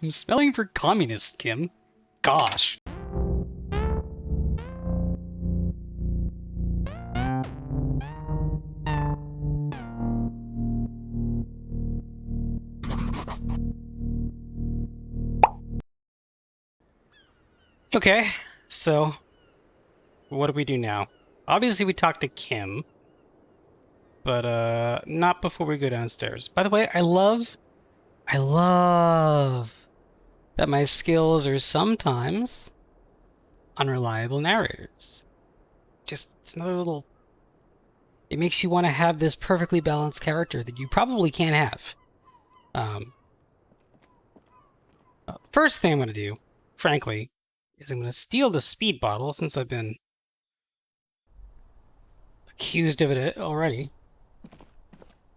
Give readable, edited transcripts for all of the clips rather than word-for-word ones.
I'm spelling for communist, Kim. Gosh. Okay, so what do we do now? Obviously, we talk to Kim, but not before we go downstairs. By the way, I love that my skills are sometimes unreliable narrators. Just it's another little. It makes you want to have this perfectly balanced character that you probably can't have. First thing I'm going to do, frankly, is I'm going to steal the speed bottle since I've been accused of it already.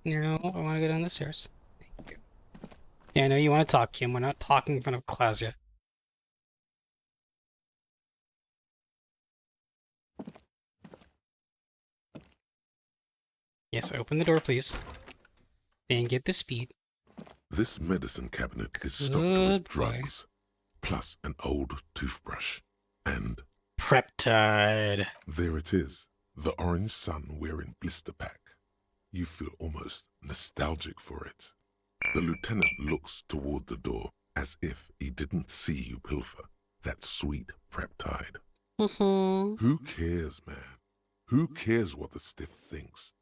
No, I want to go down the stairs. Thank you. Yeah, I know you want to talk, Kim. We're not talking in front of class yet. Yes, open the door, please. And get the speed. This medicine cabinet is stocked with drugs, plus an old toothbrush, and... Preptide. There it is, the orange sun wearing blister pack. You feel almost nostalgic for it. The lieutenant looks toward the door as if he didn't see you pilfer that sweet Preptide. Who cares, man? Who cares what the stiff thinks?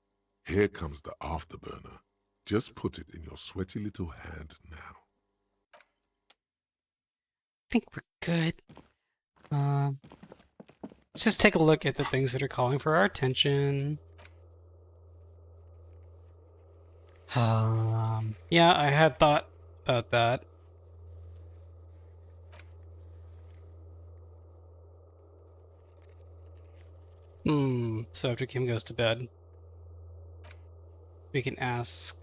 Here comes the afterburner. Just put it in your sweaty little hand now. I think we're good. Let's just take a look at the things that are calling for our attention. Yeah, I had thought about that. So after Kim goes to bed, we can ask...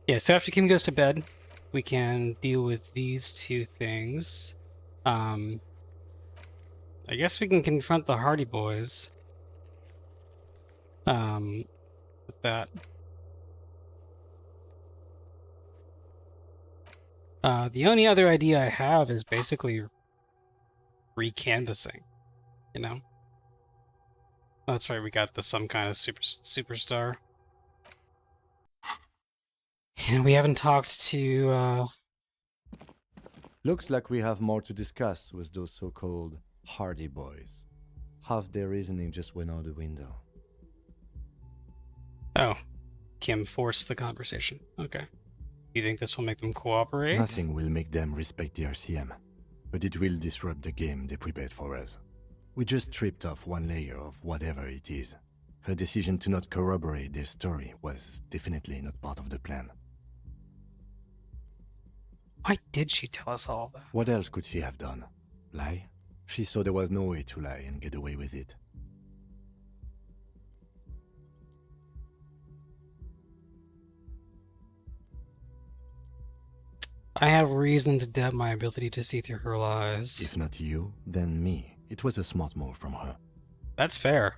Yeah, so after Kim goes to bed, we can deal with these two things. I guess we can confront the Hardy Boys. With that. The only other idea I have is basically recanvassing, you know? Oh, that's right, we got some kind of superstar. And we haven't talked to, Looks like we have more to discuss with those so-called Hardy Boys. Half their reasoning just went out the window. Oh, Kim forced the conversation. Okay. You think this will make them cooperate? Nothing will make them respect the RCM, but it will disrupt the game they prepared for us. We just stripped off one layer of whatever it is. Her decision to not corroborate their story was definitely not part of the plan. Why did she tell us all that? What else could she have done? Lie? She saw there was no way to lie and get away with it. I have reason to doubt my ability to see through her lies. If not you, then me. It was a smart move from her. That's fair.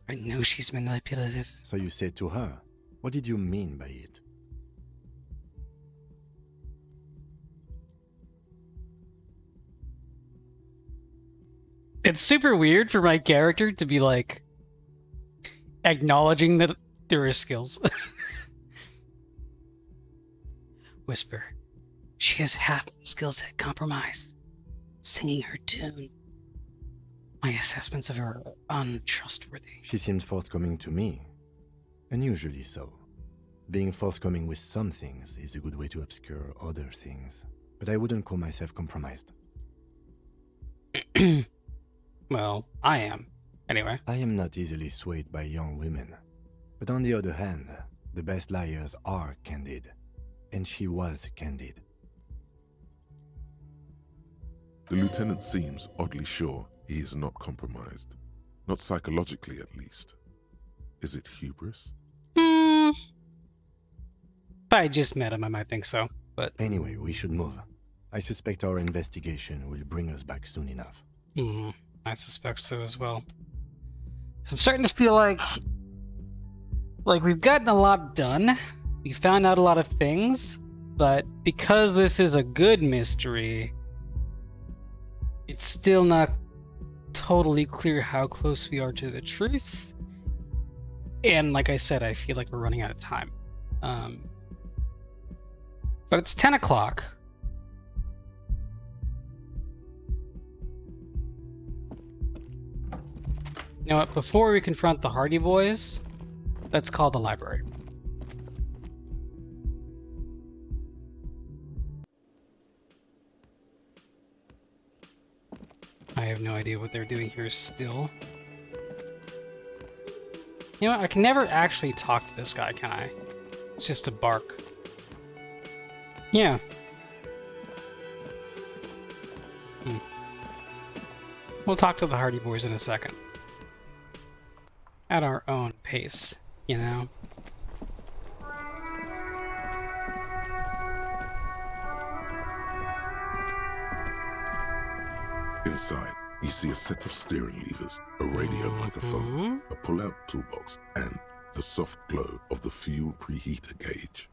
I know she's manipulative. So you said to her, what did you mean by it? It's super weird for my character to be like acknowledging that there are skills. Whisper. She has half my skill set compromised. Singing her tune. My assessments of her are untrustworthy. She seemed forthcoming to me. Unusually so. Being forthcoming with some things is a good way to obscure other things. But I wouldn't call myself compromised. Well, I am. Anyway. I am not easily swayed by young women. But on the other hand, the best liars are candid. And she was candid. The lieutenant seems oddly sure he is not compromised. Not psychologically, at least. Is it hubris? If I just met him, I might think so, but... Anyway, we should move. I suspect our investigation will bring us back soon enough. I suspect so as well. So I'm starting to feel like we've gotten a lot done. We found out a lot of things, but because this is a good mystery, it's still not totally clear how close we are to the truth. And like I said, I feel like we're running out of time. But it's 10 o'clock. You know what? Before we confront the Hardy Boys, let's call the library. I have no idea what they're doing here still. You know what? I can never actually talk to this guy, can I? It's just a bark. Yeah. We'll talk to the Hardy Boys in a second. At our own pace, you know? Inside, you see a set of steering levers, a radio microphone, a pull-out toolbox, and the soft glow of the fuel preheater gauge.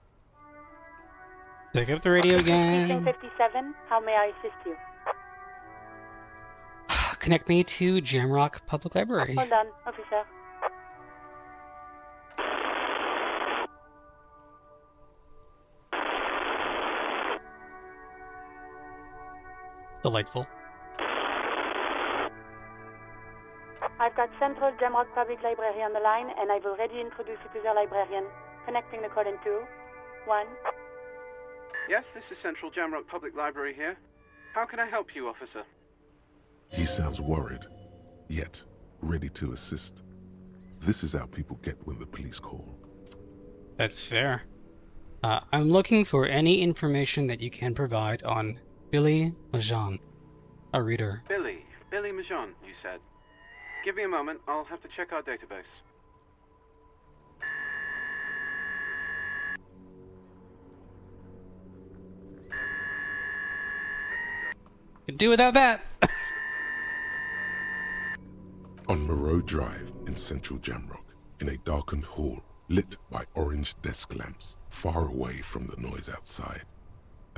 Pick up the radio again. 57, how may I assist you? Connect me to Jamrock Public Library. Hold on, officer. Delightful. I've got Central Jamrock Public Library on the line, and I've already introduced you to their librarian. Connecting the call in 2, 1. Yes, this is Central Jamrock Public Library here. How can I help you, officer? He sounds worried, yet ready to assist. This is how people get when the police call. That's fair. I'm looking for any information that you can provide on Billie Majan, a reader. Billie Majan, you said. Give me a moment, I'll have to check our database. Could do without that. On Moreau Drive in central Jamrock, in a darkened hall lit by orange desk lamps far away from the noise outside,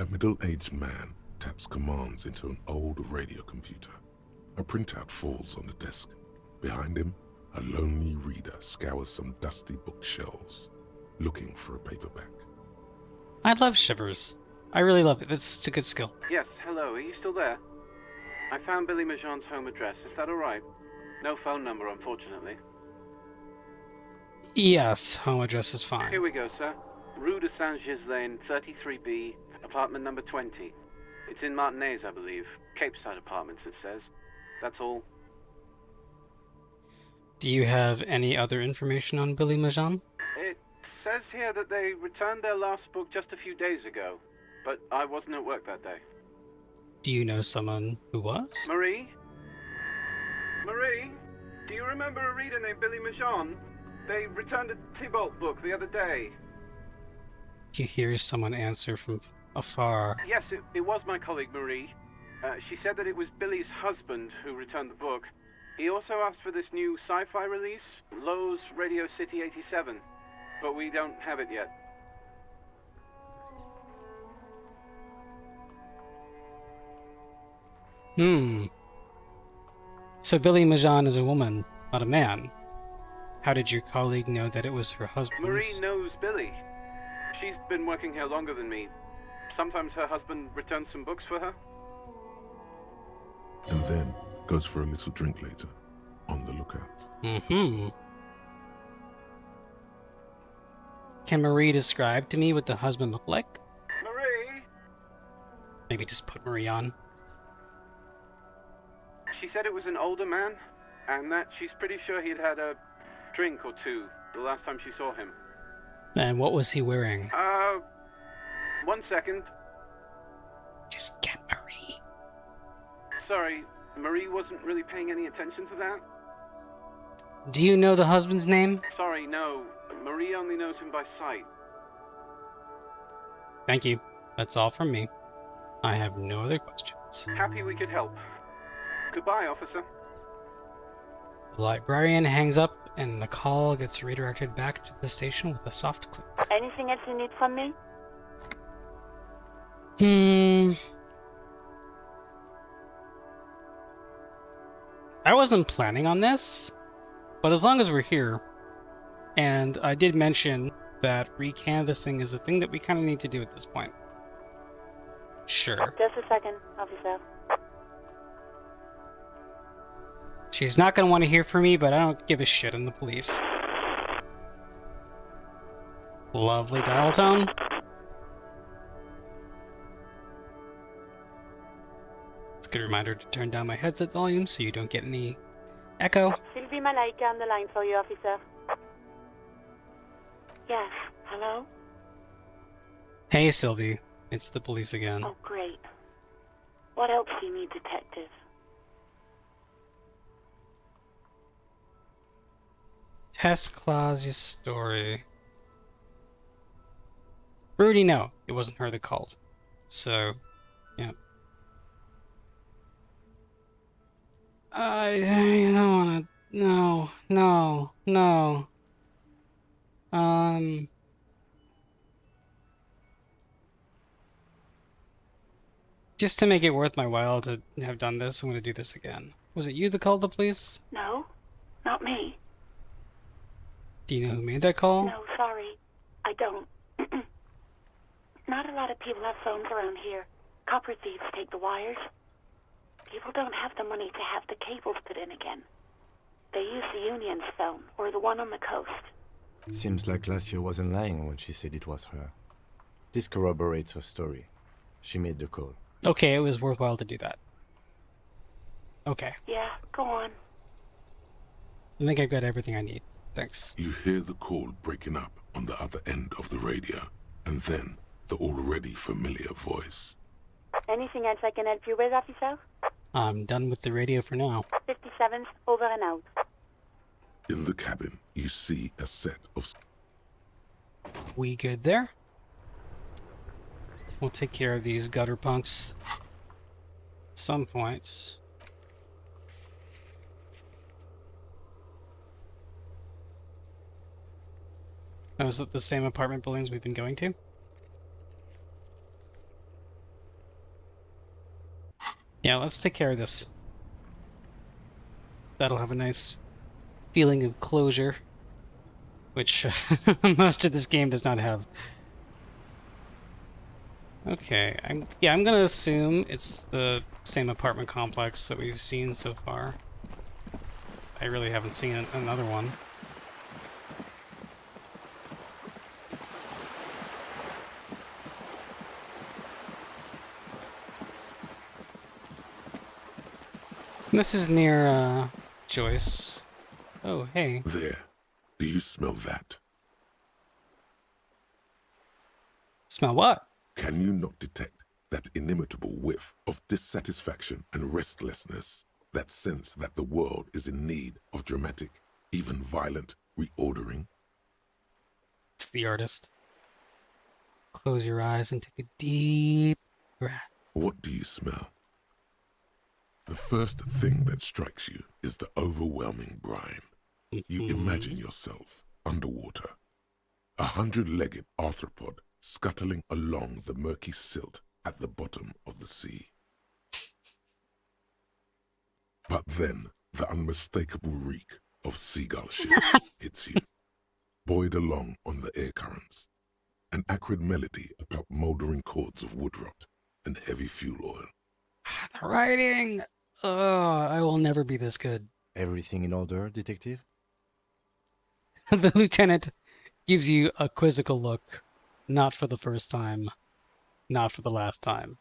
a middle-aged man taps commands into an old radio computer. A printout falls on the desk. Behind him, a lonely reader scours some dusty bookshelves, looking for a paperback. I love shivers. I really love it. It's a good skill. Yes, hello, are you still there? I found Billie Majan's home address, is that alright? No phone number, unfortunately. Yes, home address is fine. Here we go, sir. Rue de Saint-Ghislain, 33B, apartment number 20. It's in Martinez, I believe. Capeside Apartments, it says. That's all. Do you have any other information on Billie Majan? It says here that they returned their last book just a few days ago, but I wasn't at work that day. Do you know someone who was? Marie? Marie? Do you remember a reader named Billie Majan? They returned a Tybalt book the other day. You hear someone answer from afar. Yes, it was my colleague Marie. She said that it was Billie's husband who returned the book. He also asked for this new sci-fi release, Lowe's Radio City 87, but we don't have it yet. So Billie Majan is a woman, not a man. How did your colleague know that it was her husband? Marie knows Billie. She's been working here longer than me. Sometimes her husband returns some books for her. And then goes for a little drink later, on the lookout. Can Marie describe to me what the husband looked like? Marie! Maybe just put Marie on. She said it was an older man, and that she's pretty sure he'd had a drink or two the last time she saw him. And what was he wearing? 1 second. Just get Marie. Sorry, Marie wasn't really paying any attention to that. Do you know the husband's name? Sorry, no. Marie only knows him by sight. Thank you. That's all from me. I have no other questions. Happy we could help. Goodbye, officer. The librarian hangs up, and the call gets redirected back to the station with a soft click. Anything else you need from me? I wasn't planning on this, but as long as we're here, and I did mention that recanvassing is a thing that we kind of need to do at this point. Sure. Just a second, officer. She's not going to want to hear from me, but I don't give a shit on the police. Lovely dial tone. It's a good reminder to turn down my headset volume so you don't get any echo. Sylvie Malaika on the line for you, officer. Yes, hello? Hey, Sylvie. It's the police again. Oh, great. What else do you need, detective? Test Clausia's story. Rudy, no. It wasn't her that called. So, yeah. I don't wanna... No. Just to make it worth my while to have done this, I'm gonna do this again. Was it you that called the police? No, not me. Do you know who made that call? No, sorry. I don't. Not a lot of people have phones around here. Copper thieves take the wires. People don't have the money to have the cables put in again. They use the Union's phone, or the one on the coast. Seems like Glacia wasn't lying when she said it was her. This corroborates her story. She made the call. Okay, it was worthwhile to do that. Okay. Yeah, go on. I think I've got everything I need. Thanks. You hear the call breaking up on the other end of the radio, and then the already familiar voice. Anything else I can help you with, officer? I'm done with the radio for now. 57th, over and out. In the cabin, you see a set of... We good there? We'll take care of these gutter punks at some points. Oh, is it the same apartment buildings we've been going to? Yeah, let's take care of this. That'll have a nice feeling of closure, which most of this game does not have. Okay, I'm gonna assume it's the same apartment complex that we've seen so far. I really haven't seen another one. This is near, Joyce. Oh, hey. There. Do you smell that? Smell what? Can you not detect that inimitable whiff of dissatisfaction and restlessness, that sense that the world is in need of dramatic, even violent reordering? It's the artist. Close your eyes and take a deep breath. What do you smell? The first thing that strikes you is the overwhelming brine. You imagine yourself underwater, a 100-legged arthropod scuttling along the murky silt at the bottom of the sea. But then the unmistakable reek of seagull shit hits you, buoyed along on the air currents, an acrid melody atop mouldering cords of wood rot and heavy fuel oil. The writing! Oh, I will never be this good. Everything in order, detective? The lieutenant gives you a quizzical look. Not for the first time. Not for the last time.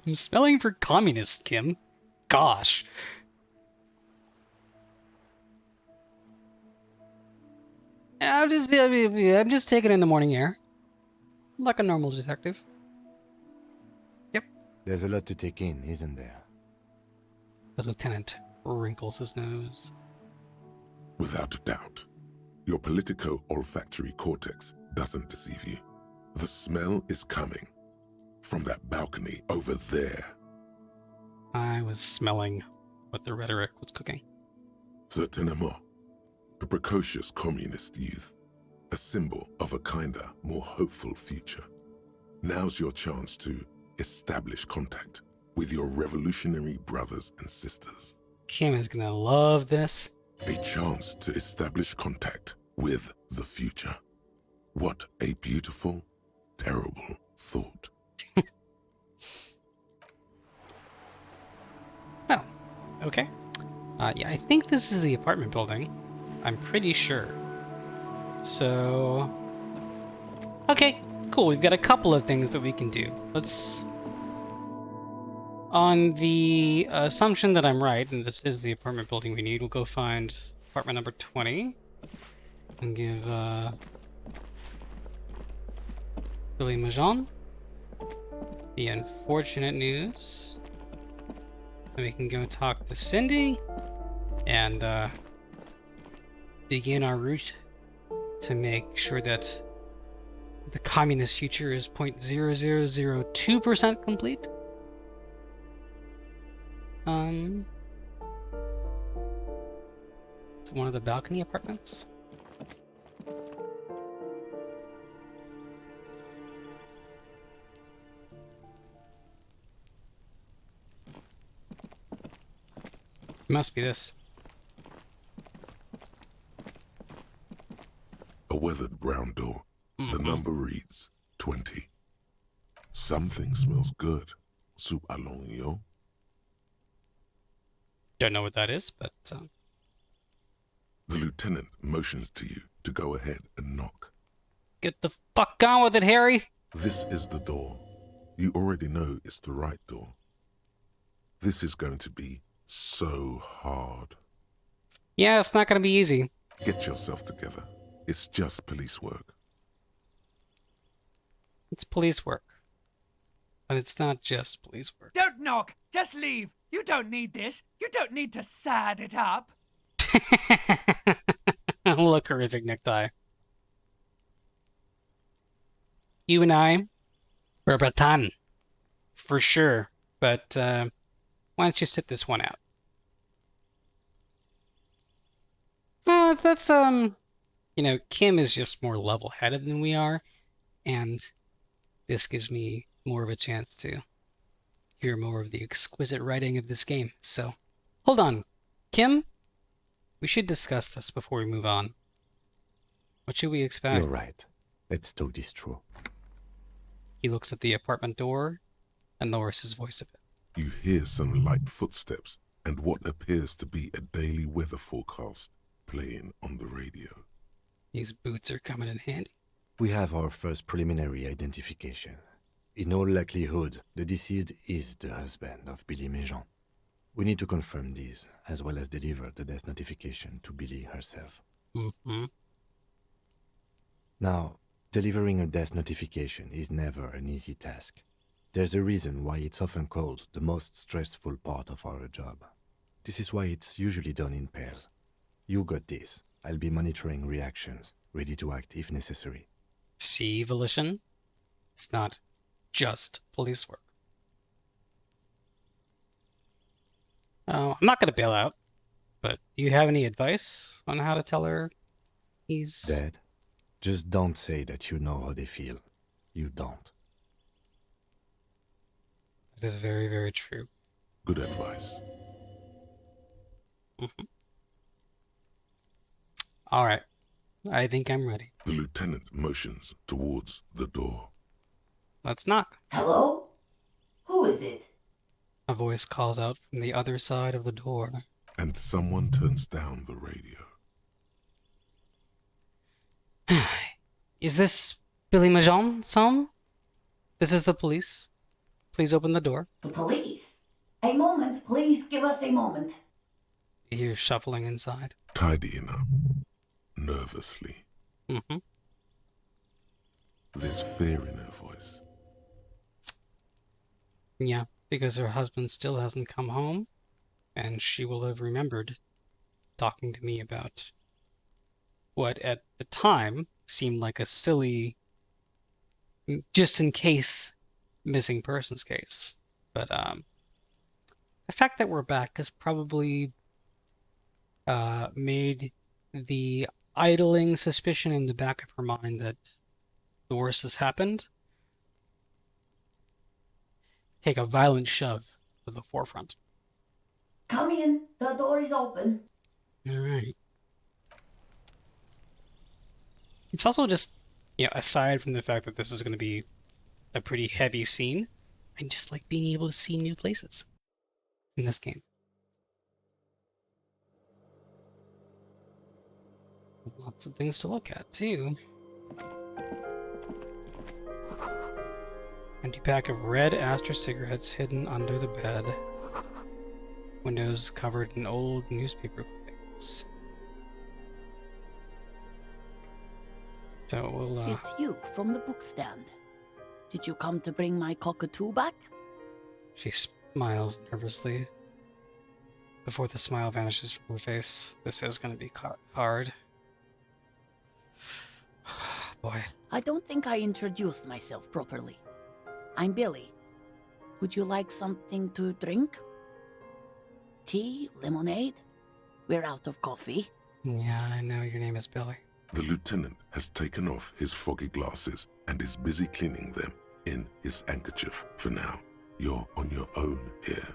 I'm smelling for communists, Kim. Gosh. I'm just taking in the morning air. Like a normal detective. Yep. There's a lot to take in, isn't there? The lieutenant wrinkles his nose. Without a doubt, your politico-olfactory cortex doesn't deceive you. The smell is coming from that balcony over there. I was smelling what the rhetoric was cooking. Certainement. A precocious communist youth. A symbol of a kinder, more hopeful future. Now's your chance to establish contact with your revolutionary brothers and sisters. Kim is gonna love this. A chance to establish contact with the future. What a beautiful, terrible thought. Well, okay. Yeah, I think this is the apartment building. I'm pretty sure. So... Okay, cool. We've got a couple of things that we can do. Let's... On the assumption that I'm right, and this is the apartment building we need, we'll go find apartment number 20. And give, Billie Majon the unfortunate news. And we can go talk to Cindy and begin our route to make sure that the communist future is 0.0002% complete. It's one of the balcony apartments. It must be this. A weathered brown door. The number reads 20. Something smells good. Soup à l'oignon. Don't know what that is, but The lieutenant motions to you to go ahead and knock. get the fuck on with it, Harry. This is the door. You already know it's the right door. This is going to be so hard. Yeah, it's not gonna be easy. Get yourself together. It's just police work. It's police work. But it's not just police work. Don't knock! Just leave! You don't need this! You don't need to sad it up! Look, horrific necktie. You and I, we're Bratan. For sure. But, why don't you sit this one out? That's, you know, Kim is just more level-headed than we are, and this gives me more of a chance to hear more of the exquisite writing of this game. So, hold on. Kim, we should discuss this before we move on. What should we expect? You're right. Let's talk this through. He looks at the apartment door and lowers his voice a bit. You hear some light footsteps and what appears to be a daily weather forecast playing on the radio. These boots are coming in handy. We have our first preliminary identification. In all likelihood, the deceased is the husband of Billie Majon. We need to confirm this, as well as deliver the death notification to Billie herself. Mm-hmm. Now, delivering a death notification is never an easy task. There's a reason why it's often called the most stressful part of our job. This is why it's usually done in pairs. You got this. I'll be monitoring reactions, ready to act if necessary. See, Volition? It's not just police work. I'm not going to bail out, but do you have any advice on how to tell her he's... Dead? Just don't say that you know how they feel. You don't. That is very, very true. Good advice. Mm-hmm. All right. I think I'm ready. The lieutenant motions towards the door. Let's knock. Hello? Who is it? A voice calls out from the other side of the door. And someone turns down the radio. Is this Billie Majon's home? This is the police. Please open the door. The police? A moment, please give us a moment. You hear shuffling inside. Tidying up. Nervously. Mm-hmm. There's fear in her voice. Yeah, because her husband still hasn't come home, and she will have remembered talking to me about what at the time seemed like a silly, just in case, missing persons case. But the fact that we're back has probably made the idling suspicion in the back of her mind that the worst has happened take a violent shove to the forefront. Come in. The door is open. All right. It's also just, aside from the fact that this is going to be a pretty heavy scene, I just like being able to see new places in this game. Lots of things to look at, too. Empty pack of red Astor cigarettes hidden under the bed. Windows covered in old newspaper clippings. So we'll, It's you from the book stand. Did you come to bring my cockatoo back? She smiles nervously. Before the smile vanishes from her face, this is going to be hard. Boy. I don't think I introduced myself properly. I'm Billie. Would you like something to drink? Tea? Lemonade? We're out of coffee. Yeah, I know your name is Billie. The lieutenant has taken off his foggy glasses and is busy cleaning them in his handkerchief for now. You're on your own here.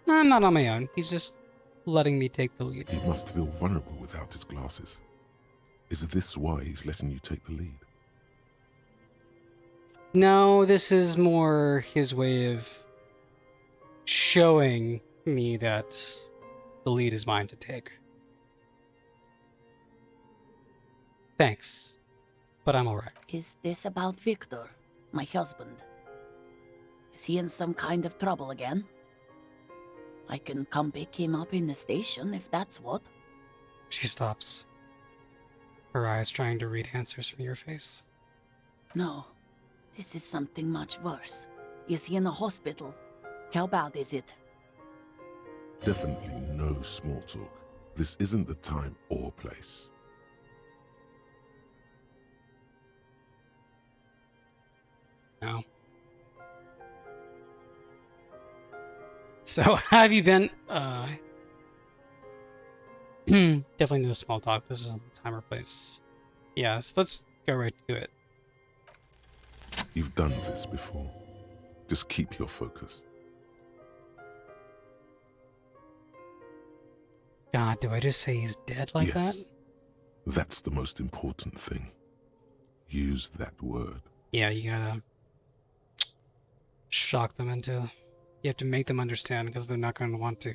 I'm not on my own. He's just letting me take the lead. He must feel vulnerable without his glasses. Is this why he's letting you take the lead? No, this is more his way of showing me that the lead is mine to take. Thanks, but I'm alright. Is this about Victor, my husband? Is he in some kind of trouble again? I can come pick him up in the station if that's what. She stops, her eyes trying to read answers from your face. No, this is something much worse. Is he in a hospital? How bad is it? Definitely no small talk. This isn't the time or place. No. So, how have you been? Definitely no small talk. This isn't the time or place. Yes, let's go right to it. You've done this before. Just keep your focus. God, do I just say he's dead like Yes. that? That's the most important thing. Use that word. Yeah, you gotta shock them into... You have to make them understand because they're not going to want to.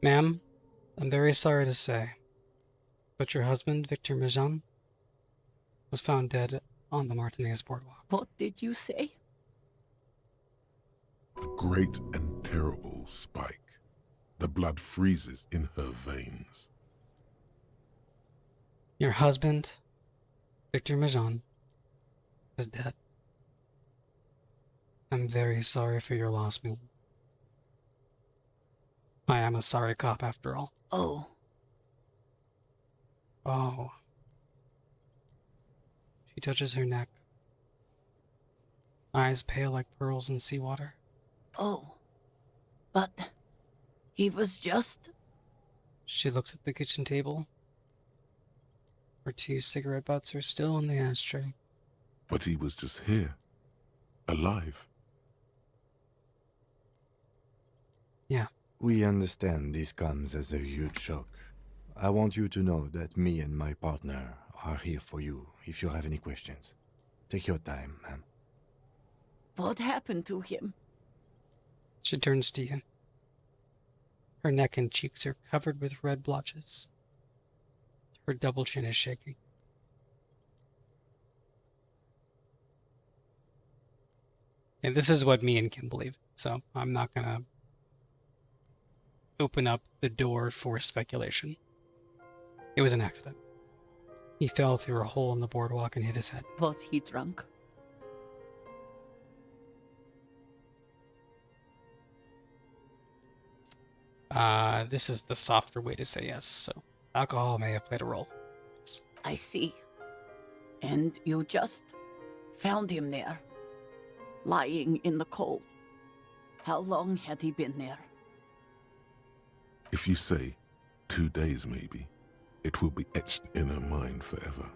Ma'am, I'm very sorry to say, but your husband, Victor Majan, was found dead on the Martinez boardwalk. What did you say? A great and terrible spike. The blood freezes in her veins. Your husband, Victor Majan, is dead. I'm very sorry for your loss, Mil. I am a sorry cop after all. Oh, Oh. She touches her neck. Eyes pale like pearls in seawater. oh. But he was just... She looks at the kitchen table. Her 2 cigarette butts are still in the ashtray. But he was just here. Alive. Yeah. We understand this comes as a huge shock. I want you to know that me and my partner are here for you if you have any questions. Take your time, ma'am. What happened to him? She turns to you. Her neck and cheeks are covered with red blotches. Her double chin is shaking. And this is what me and Kim believe, so I'm not gonna open up the door for speculation. It was an accident. He fell through a hole in the boardwalk and hit his head. Was he drunk? This is the softer way to say yes, so alcohol may have played a role. I see. And you just found him there, lying in the cold. How long had he been there? If you say 2 days maybe, it will be etched in her mind forever.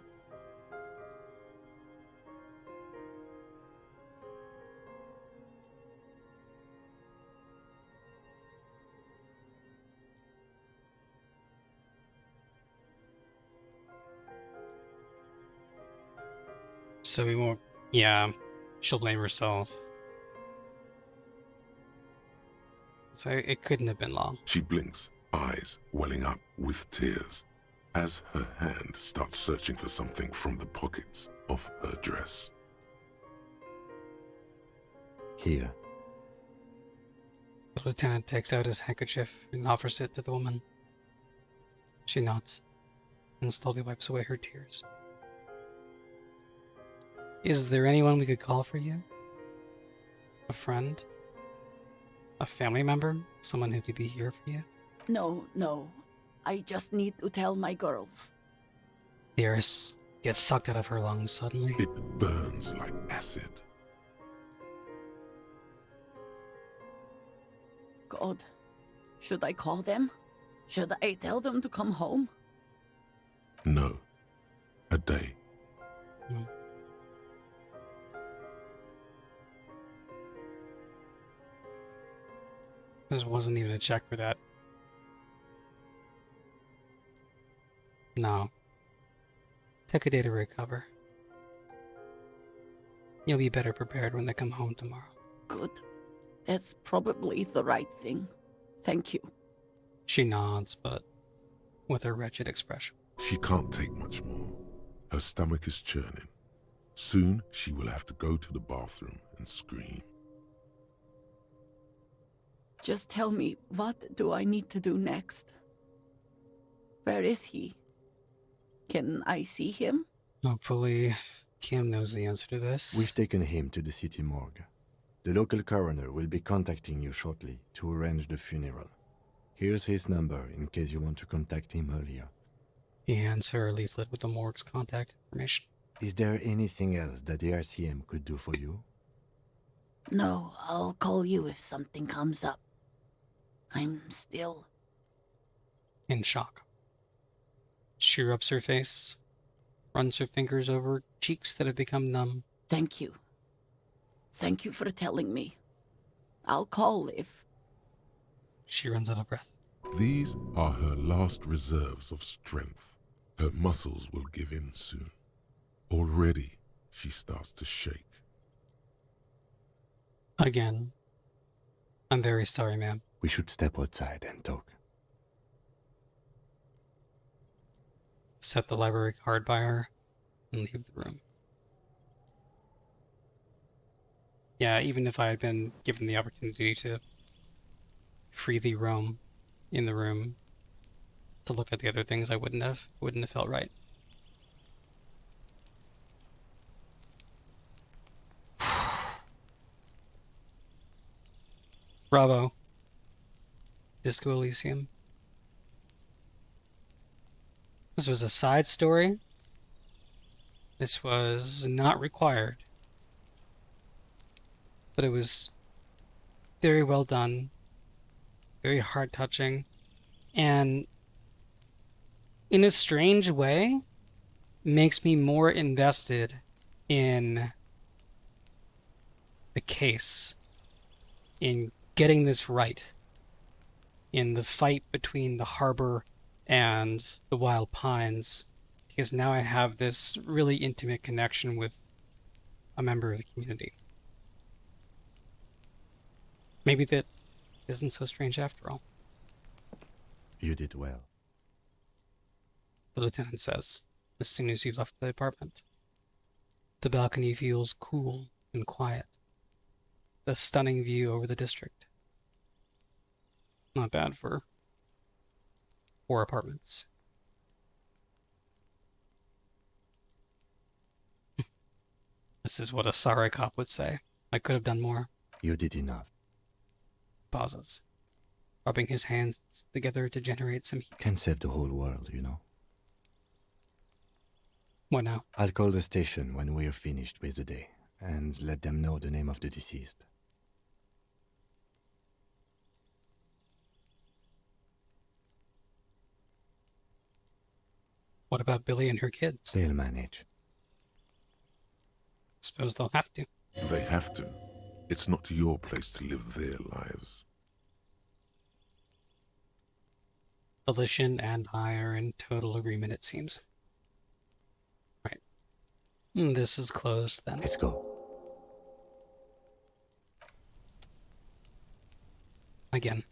So we won't. Yeah, she'll blame herself. So it couldn't have been long. She blinks, eyes welling up with tears, as her hand starts searching for something from the pockets of her dress. Here. The lieutenant takes out his handkerchief and offers it to the woman. She nods and slowly wipes away her tears. Is there anyone we could call for you? A friend? A family member? Someone who could be here for you? No. I just need to tell my girls. The air gets sucked out of her lungs suddenly. It burns like acid. God, should I call them? Should I tell them to come home? No. A day. There wasn't even a check for that. No. Take a day to recover. You'll be better prepared when they come home tomorrow. Good. That's probably the right thing. Thank you. She nods, but with a wretched expression. She can't take much more. Her stomach is churning. Soon she will have to go to the bathroom and scream. Just tell me, what do I need to do next? Where is he? Can I see him? Hopefully, Kim knows the answer to this. We've taken him to the city morgue. The local coroner will be contacting you shortly to arrange the funeral. Here's his number in case you want to contact him earlier. He hands her a leaflet with the morgue's contact information. Is there anything else that the RCM could do for you? No, I'll call you if something comes up. I'm still... In shock. She rubs her face, runs her fingers over cheeks that have become numb. Thank you. Thank you for telling me. I'll call if... She runs out of breath. These are her last reserves of strength. Her muscles will give in soon. Already, she starts to shake. Again. I'm very sorry, ma'am. We should step outside and talk. Set the library card by her and leave the room. Yeah, even if I had been given the opportunity to freely roam in the room to look at the other things, I wouldn't have felt right. Bravo. Disco Elysium. This was a side story. This was not required. But it was very well done. Very heart-touching. And in a strange way, makes me more invested in the case. In getting this right. In the fight between the harbor and the wild pines, because now I have this really intimate connection with a member of the community. Maybe that isn't so strange after all. You did well. The lieutenant says, as soon as you've left the apartment. The balcony feels cool and quiet. The stunning view over the district. Not bad for 4 apartments. This is what a sorry cop would say. I could have done more. You did enough. Pauses. rubbing his hands together to generate some heat. Can save the whole world, you know. What now? I'll call the station when we're finished with the day, and let them know the name of the deceased. What about Billie and her kids? They'll manage. Suppose they'll have to. They have to. It's not your place to live their lives. Felician and I are in total agreement, it seems. Right. This is closed then. Let's go. Again.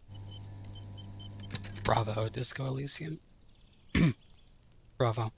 Bravo, Disco Elysium. Bravo.